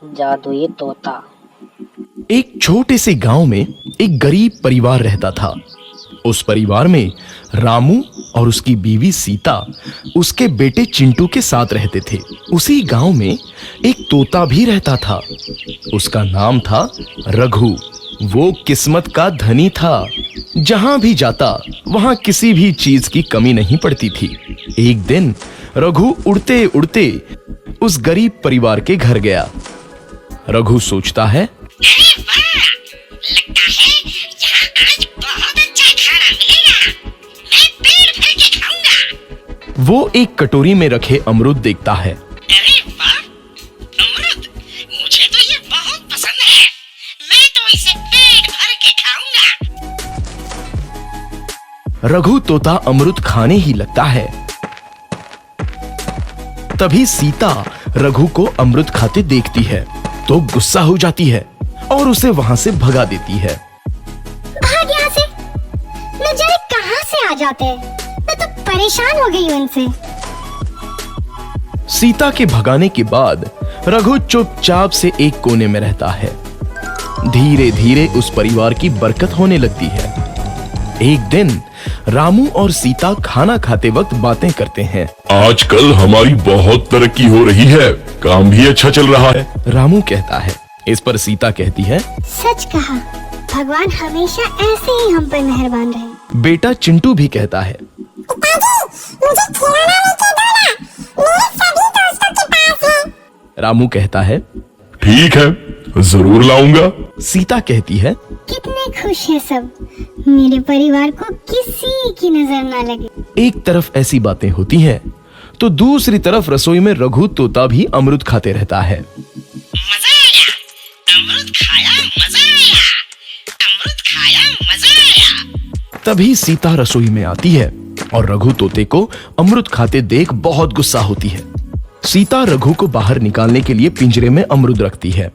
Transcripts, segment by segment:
जादुई तोता। एक छोटे से गांव में एक गरीब परिवार रहता था। उस परिवार में रामू और उसकी बीवी सीता उसके बेटे चिंटू के साथ रहते थे। उसी गांव में एक तोता भी रहता था। उसका नाम था रघु। वो किस्मत का धनी था। जहां भी जाता वहां किसी भी चीज की कमी नहीं पड़ती थी। एक दिन रघु उड़ते उड़ते उस गरीब परिवार के घर गया। रघु सोचता है, अरे वाह, लगता है यहाँ आज बहुत अच्छा खाना मिलेगा। मैं पेट भर के खाऊंगा। वो एक कटोरी में रखे अमरूद देखता है। अरे वाह, अमरूद, मुझे तो ये बहुत पसंद है। मैं तो इसे पेट भर के खाऊंगा। रघु तोता अमरूद खाने ही लगता है। तभी सीता रघु को अमरूद खाते देखती है तो गुस्सा हो जाती है और उसे वहां से भगा देती है। भाग यहाँ से, न जाने कहां से आ जाते हैं। मैं तो परेशान हो गई हूँ इनसे। सीता के भगाने के बाद रघु चुपचाप से एक कोने में रहता है। धीरे धीरे उस परिवार की बरकत होने लगती है। एक दिन रामू और सीता खाना खाते वक्त बातें करते हैं। आजकल हमारी बहुत तरक्की हो रही है, काम भी अच्छा चल रहा है। रामू कहता है। इस पर सीता कहती है, सच कहा, भगवान हमेशा ऐसे ही हम पर मेहरबान रहे। बेटा चिंटू भी कहता है, रामू कहता है, ठीक है, जरूर लाऊंगा। सीता कहती है, कितने खुश है सब, मेरे परिवार को किसी की नजर ना लगे। एक तरफ ऐसी बातें होती हैं तो दूसरी तरफ रसोई में रघु तोता भी अमरूद खाते रहता है। मजा आया, अमरूद खाया, मजा आया, अमरूद खाया, मजा आया। तभी सीता रसोई में आती है और रघु तोते को अमरूद खाते देख बहुत गुस्सा होती है। सीता रघु को बाहर निकालने के लिए पिंजरे में अमरूद रखती है।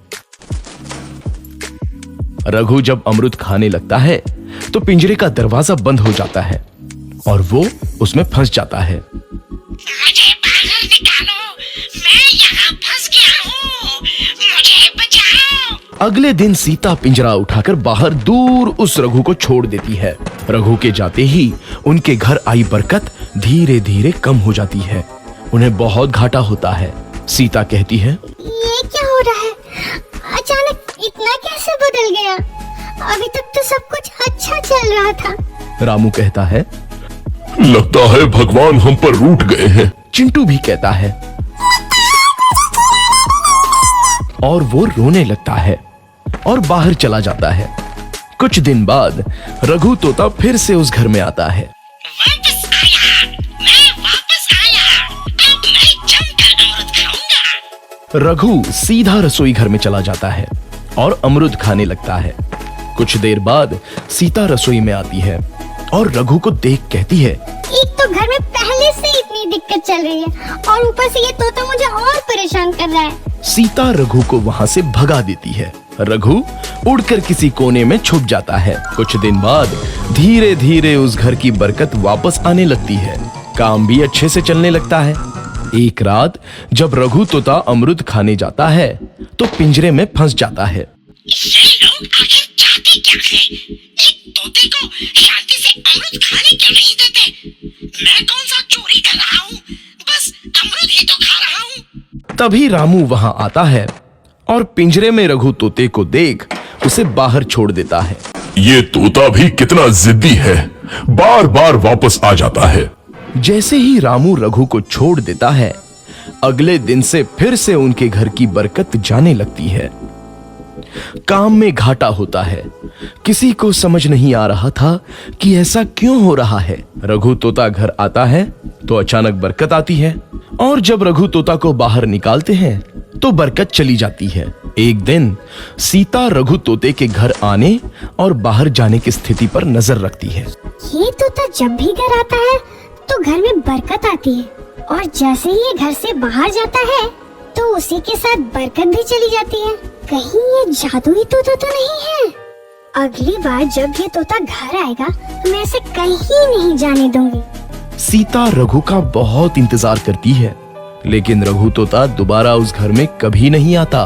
रघु जब अमरूद खाने लगता है तो पिंजरे का दरवाजा बंद हो जाता है और वो उसमें फंस जाता है। मुझे बाहर निकालो, मैं यहाँ फंस गया हूँ, मुझे बचाओ। अगले दिन सीता पिंजरा उठाकर बाहर दूर उस रघु को छोड़ देती है। रघु के जाते ही उनके घर आई बरकत धीरे धीरे कम हो जाती है। उन्हें बहुत घाटा होता है। सीता कहती है, ये क्या हो रहा है? अचानक इतना कैसे बदल गया? अभी तक तो सब कुछ अच्छा चल रहा था। रामू कहता है, लगता है भगवान हम पर रूठ गए हैं। चिंटू भी कहता है और वो रोने लगता है और बाहर चला जाता है। कुछ दिन बाद रघु तोता फिर से उस घर में आता है। वापस आया, मैं वापस आया, अब मैं जमकर अमरूद खाऊंगा। रघु सीधा रसोई घर में चला जाता है और अमरूद खाने लगता है। कुछ देर बाद सीता रसोई में आती है और रघु को देख कहती है, एक तो घर में पहले से इतनी दिक्कत चल रही है और ऊपर से ये तोता मुझे और परेशान कर रहा है। सीता रघु को वहां से भगा देती है। रघु उड़कर किसी कोने में छुप जाता है। कुछ दिन बाद धीरे धीरे उस घर की बरकत वापस आने लगती है। काम भी अच्छे से चलने लगता है। एक रात जब रघु तोता अमरूद खाने जाता है तो पिंजरे में फंस जाता है। ये लोग आखिर चाहते क्या हैं? एक तोते को शांति से अमरूद खाने क्यों नहीं देते? मैं कौन सा चोरी कर रहा हूँ? बस अमरूद ही तो खा रहा हूँ। तभी रामू वहां आता है और पिंजरे में रघु तोते को देख उसे बाहर छोड़ देता है। ये तोता भी कितना जिद्दी है, बार बार वापस आ जाता है। जैसे ही रामू रघु को छोड़ देता है, अगले दिन से फिर से उनके घर की बरकत जाने लगती है। काम में घाटा होता है। किसी को समझ नहीं आ रहा था कि ऐसा क्यों हो रहा है। रघु तोता घर आता है तो अचानक बरकत आती है और जब रघु तोता को बाहर निकालते हैं तो बरकत चली जाती है। एक दिन सीता रघु तोते के घर आने और बाहर जाने की स्थिति पर नजर रखती है। ये तोता जब भी घर आता है तो घर में बरकत आती है और जैसे ही ये घर से बाहर जाता है तो उसी के साथ बरकत भी चली जाती है। कहीं ये जादुई तोता तो नहीं है? अगली बार जब ये तोता घर आएगा तो मैं इसे कहीं नहीं जाने दूंगी। सीता रघु का बहुत इंतजार करती है, लेकिन रघु तोता दोबारा उस घर में कभी नहीं आता।